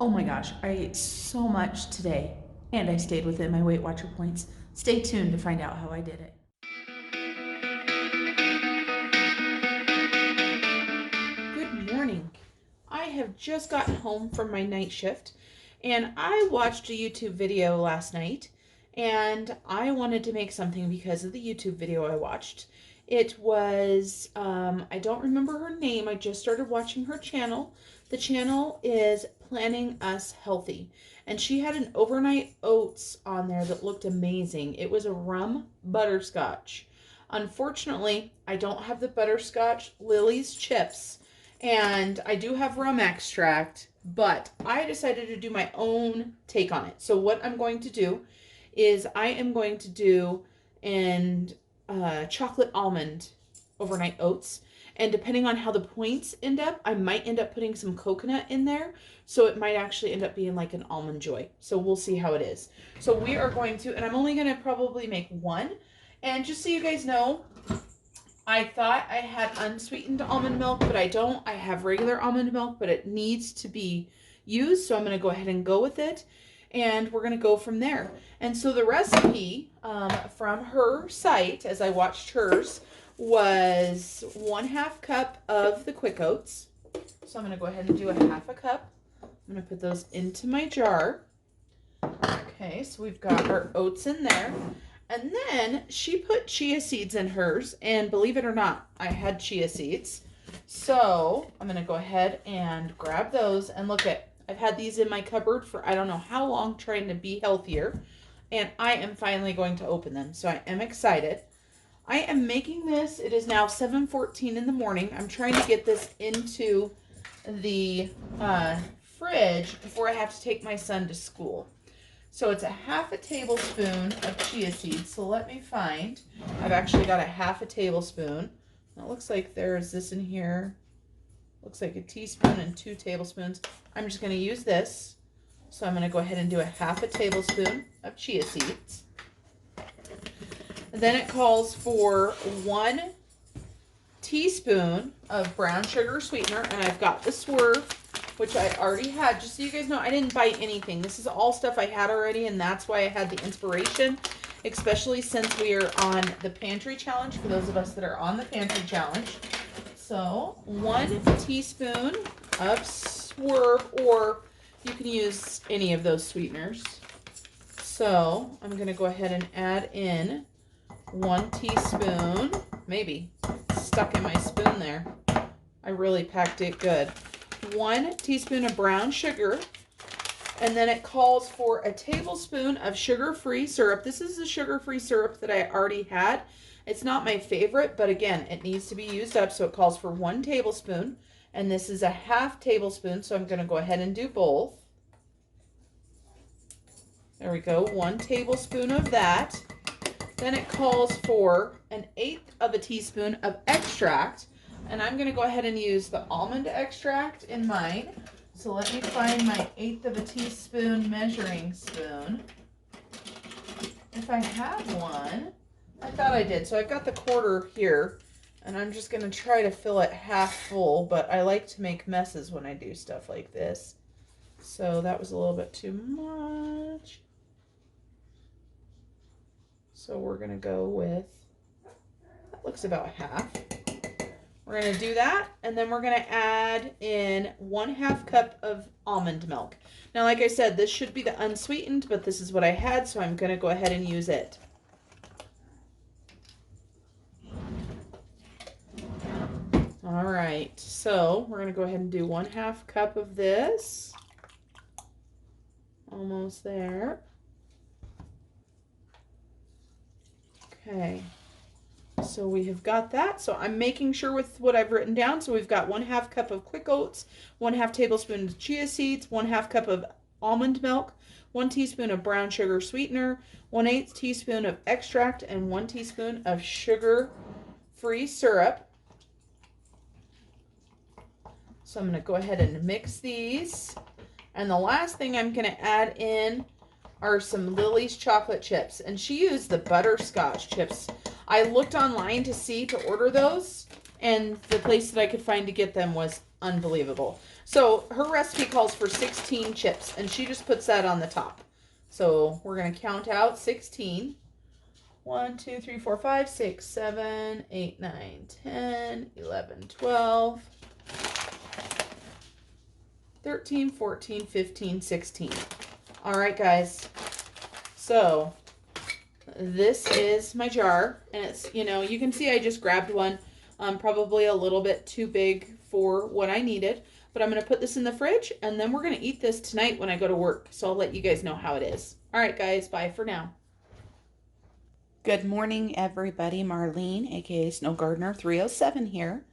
Oh my gosh, I ate so much today, and I stayed within my Weight Watcher points. Stay tuned to find out how I did it. Good morning. I have just gotten home from my night shift, and I watched a YouTube video last night, and I wanted to make something because of the YouTube video I watched. It was, I don't remember her name. I just started watching her channel. The channel is Planning Us Healthy, and she had an overnight oats on there that looked amazing. It was a rum butterscotch. Unfortunately, I don't have the butterscotch Lily's chips, and I do have rum extract, but I decided to do my own take on it. So what I'm going to do is I am going to do an chocolate almond overnight oats. And depending on how the points end up, I might end up putting some coconut in there. So it might actually end up being like an almond joy. So we'll see how it is. So we are going to, and I'm only going to probably make one. And just so you guys know, I thought I had unsweetened almond milk, but I don't. I have regular almond milk, but it needs to be used. So I'm going to go ahead and go with it. And we're going to go from there. And so the recipe from her site, as I watched hers, was 1/2 cup of the quick oats. So I'm going to go ahead and do a 1/2 cup. I'm going to put those into my jar. Okay, so we've got our oats in there. And then she put chia seeds in hers, and believe it or not, I had chia seeds. So I'm going to go ahead and grab those, and look at, I've had these in my cupboard for I don't know how long trying to be healthier, and I am finally going to open them. So I am excited. I am making this, it is now 7:14 in the morning. I'm trying to get this into the fridge before I have to take my son to school. So it's a 1/2 tablespoon of chia seeds. So let me find. I've actually got a 1/2 tablespoon. It looks like there's this in here. Looks like a teaspoon and 2 tablespoons. I'm just going to use this. So I'm going to go ahead and do a 1/2 tablespoon of chia seeds. Then it calls for 1 teaspoon of brown sugar sweetener. And I've got the Swerve, which I already had. Just so you guys know, I didn't buy anything. This is all stuff I had already, and that's why I had the inspiration, especially since we are on the pantry challenge, for those of us that are on the pantry challenge. So 1 teaspoon of Swerve, or you can use any of those sweeteners. So I'm going to go ahead and add in 1 teaspoon, maybe stuck in my spoon there. I really packed it good. 1 teaspoon of brown sugar, and then it calls for a tablespoon of sugar-free syrup. This is the sugar-free syrup that I already had. It's not my favorite, but again, it needs to be used up, so it calls for 1 tablespoon, and this is a 1/2 tablespoon, so I'm going to go ahead and do both. There we go, 1 tablespoon of that. Then it calls for 1/8 of a teaspoon of extract, and I'm going to go ahead and use the almond extract in mine. So let me find my 1/8 of a teaspoon measuring spoon. If I have one. I thought I did. So I've got the quarter here, and I'm just going to try to fill it half full, but I like to make messes when I do stuff like this. So that was a little bit too much. So we're going to go with, that looks about half. We're going to do that, and then we're going to add in 1/2 cup of almond milk. Now, like I said, this should be the unsweetened, but this is what I had, so I'm going to go ahead and use it. All right, so we're going to go ahead and do 1/2 cup of this. Almost there. Okay. So we have got that. So I'm making sure with what I've written down. So we've got 1/2 cup of quick oats, 1/2 tablespoon of chia seeds, 1/2 cup of almond milk, 1 teaspoon of brown sugar sweetener, 1/8 teaspoon of extract, and 1 teaspoon of sugar-free syrup. So I'm going to go ahead and mix these. And the last thing I'm going to add in are some Lily's chocolate chips. And she used the butterscotch chips. I looked online to order those, and the place that I could find to get them was unbelievable. So her recipe calls for 16 chips, and she just puts that on the top. So we're going to count out 16. 1, 2, 3, 4, 5, 6, 7, 8, 9, 10, 11, 12, 13, 14, 15, 16. All right, guys. So this is my jar, and it's, you can see I just grabbed one, probably a little bit too big for what I needed, but I'm going to put this in the fridge, and then we're going to eat this tonight when I go to work, so I'll let you guys know how it is. All right, guys, bye for now. Good morning, everybody. Marlene, aka Snow Gardener 307 here.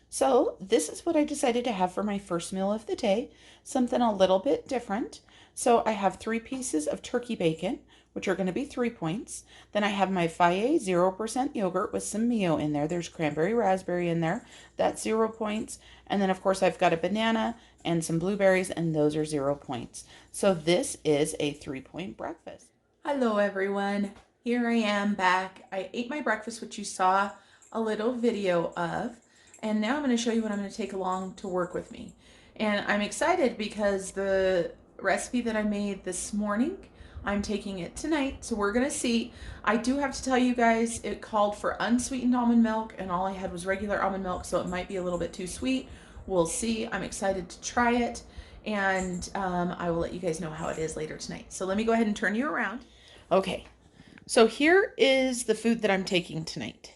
So this is what I decided to have for my first meal of the day, something a little bit different. So I have 3 pieces of turkey bacon, which are going to be 3 points. Then I have my Faye 0% yogurt with some Mio in there. There's cranberry raspberry in there. That's 0 points. And then, of course, I've got a banana and some blueberries, and those are 0 points. So this is a 3-point breakfast. Hello, everyone. Here I am back. I ate my breakfast, which you saw a little video of. And now I'm going to show you what I'm going to take along to work with me. And I'm excited because the recipe that I made this morning, I'm taking it tonight. So we're going to see. I do have to tell you guys, it called for unsweetened almond milk, and all I had was regular almond milk, so it might be a little bit too sweet. We'll see. I'm excited to try it, and I will let you guys know how it is later tonight. So let me go ahead and turn you around. Okay, so here is the food that I'm taking tonight.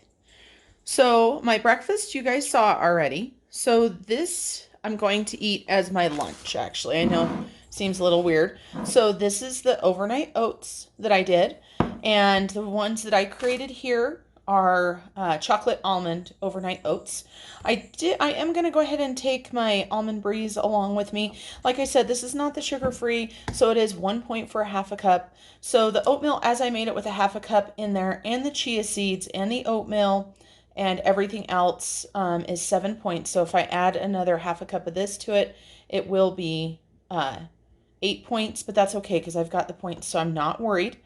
So my breakfast you guys saw already. So this I'm going to eat as my lunch, actually. I know seems a little weird. So this is the overnight oats that I did. And the ones that I created here are chocolate almond overnight oats. I am going to go ahead and take my almond breeze along with me. Like I said, this is not the sugar-free, so it is 1 point for a half a cup. So the oatmeal, as I made it with a half a cup in there, and the chia seeds and the oatmeal, and everything else is 7 points. So if I add another half a cup of this to it, it will be 8 points, but that's okay because I've got the points, so I'm not worried.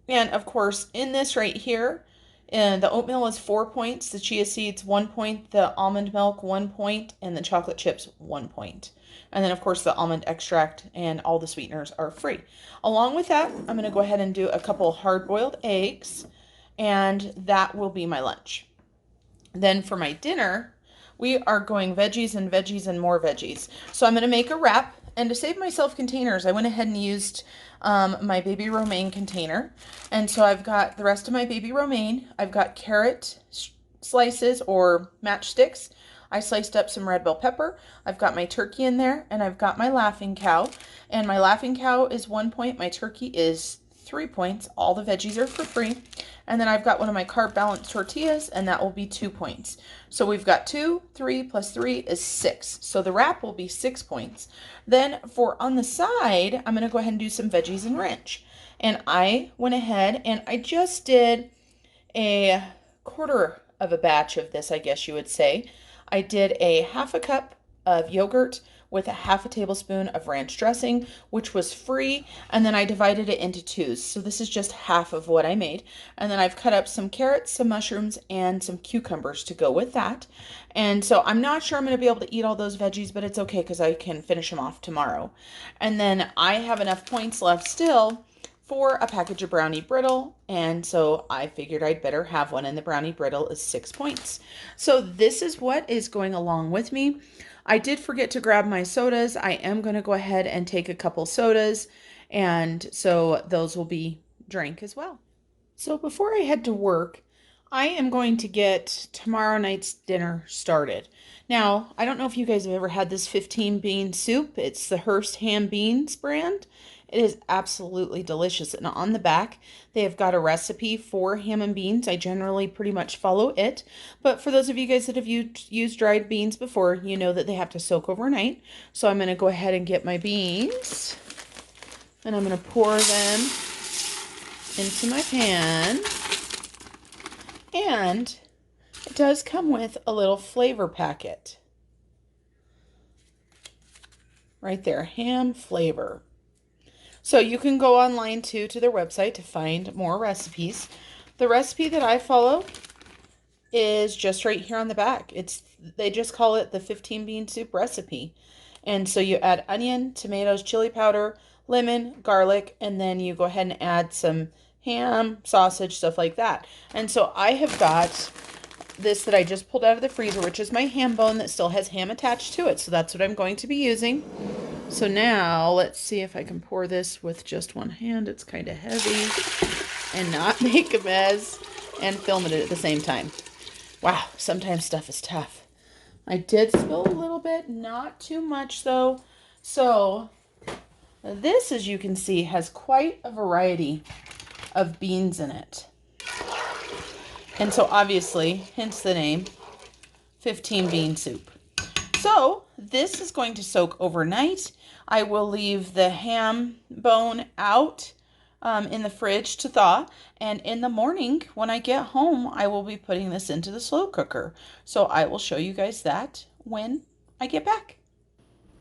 And of course, in this right here, the oatmeal is 4 points, the chia seeds 1 point, the almond milk 1 point, and the chocolate chips 1 point. And then of course the almond extract and all the sweeteners are free. Along with that, I'm going to go ahead and do a couple hard-boiled eggs, and that will be my lunch. Then for my dinner, we are going veggies and veggies and more veggies. So I'm going to make a wrap, and to save myself containers, I went ahead and used my baby romaine container. And so I've got the rest of my baby romaine. I've got carrot slices or matchsticks. I sliced up some red bell pepper. I've got my turkey in there, and I've got my laughing cow. And my laughing cow is 1 point. My turkey is 3 points. All the veggies are for free. And then I've got one of my carb balanced tortillas, and that will be 2 points. So we've got 2, 3 plus 3 is 6. So the wrap will be 6 points. Then for on the side, I'm going to go ahead and do some veggies and ranch. And I went ahead and I just did a quarter of a batch of this, I guess you would say. I did a half a cup of yogurt with a half a tablespoon of ranch dressing, which was free, and then I divided it into 2s. So this is just half of what I made. And then I've cut up some carrots, some mushrooms, and some cucumbers to go with that. And so I'm not sure I'm going to be able to eat all those veggies, but it's okay because I can finish them off tomorrow. And then I have enough points left still for a package of brownie brittle, and so I figured I'd better have one, and the brownie brittle is 6 points. So this is what is going along with me. I did forget to grab my sodas. I am going to go ahead and take a couple sodas, and so those will be drank as well. So before I head to work, I am going to get tomorrow night's dinner started. Now, I don't know if you guys have ever had this 15 bean soup. It's the Hearst Ham Beans brand. It is absolutely delicious. And on the back, they have got a recipe for ham and beans. I generally pretty much follow it. But for those of you guys that have used dried beans before, you know that they have to soak overnight. So I'm going to go ahead and get my beans. And I'm going to pour them into my pan. And it does come with a little flavor packet. Right there, ham flavor. So you can go online too to their website to find more recipes. The recipe that I follow is just right here on the back. They just call it the 15 bean soup recipe. And so you add onion, tomatoes, chili powder, lemon, garlic, and then you go ahead and add some ham, sausage, stuff like that. And so I have got this that I just pulled out of the freezer, which is my ham bone that still has ham attached to it. So that's what I'm going to be using. So now let's see if I can pour this with just one hand. It's kind of heavy, and not make a mess and film it at the same time. Wow, sometimes stuff is tough. I did spill a little bit, not too much though. So this, as you can see, has quite a variety of beans in it. And so obviously, hence the name, 15 bean soup. So this is going to soak overnight. I will leave the ham bone out in the fridge to thaw, and in the morning when I get home I will be putting this into the slow cooker. So I will show you guys that when I get back.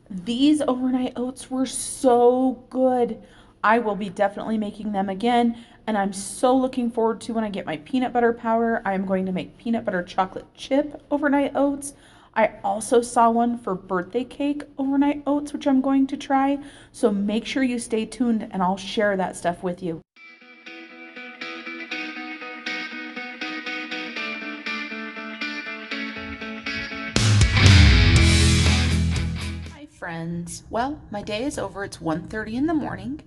These overnight oats were so good. I will be definitely making them again, and I'm so looking forward to when I get my peanut butter powder. I'm going to make peanut butter chocolate chip overnight oats. I also saw one for birthday cake overnight oats, which I'm going to try. So make sure you stay tuned and I'll share that stuff with you. Hi friends. Well, my day is over. It's 1:30 in the morning.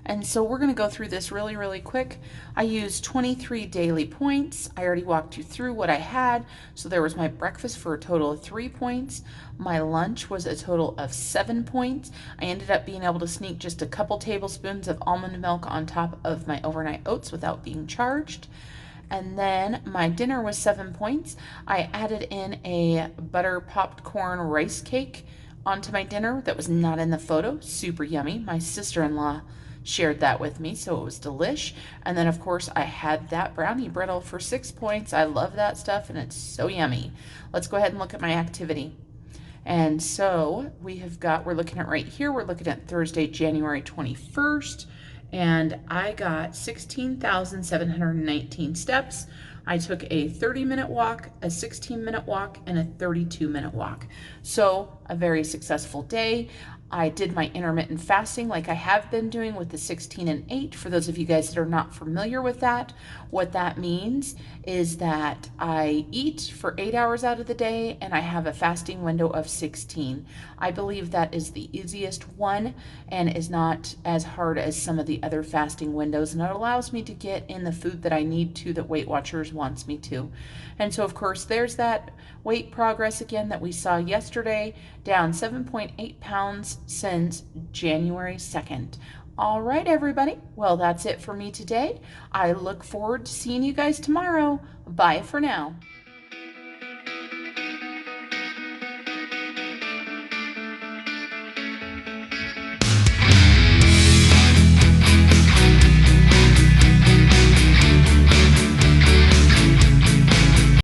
And so we're going to go through this really quick. I used 23 daily points. I already walked you through what I had. So there was my breakfast for a total of 3 points. My lunch was a total of 7 points. I ended up being able to sneak just a couple tablespoons of almond milk on top of my overnight oats without being charged. And then my dinner was 7 points. I added in a butter popcorn rice cake onto my dinner that was not in the photo. Super yummy. My sister-in-law shared that with me, so it was delish. And then of course I had that brownie brittle for 6 points. I love that stuff and it's so yummy. Let's go ahead and look at my activity. And so we're looking at right here, we're looking at Thursday, January 21st, and I got 16,719 steps. I took a 30-minute walk, a 16-minute walk, and a 32-minute walk. So a very successful day. I did my intermittent fasting like I have been doing with the 16 and 8. For those of you guys that are not familiar with that, what that means is that I eat for 8 hours out of the day and I have a fasting window of 16. I believe that is the easiest one and is not as hard as some of the other fasting windows, and it allows me to get in the food that I need to, that Weight Watchers wants me to. And so of course there's that weight progress again that we saw yesterday, down 7.8 pounds since January 2nd. All right, everybody. Well, that's it for me today. I look forward to seeing you guys tomorrow. Bye for now.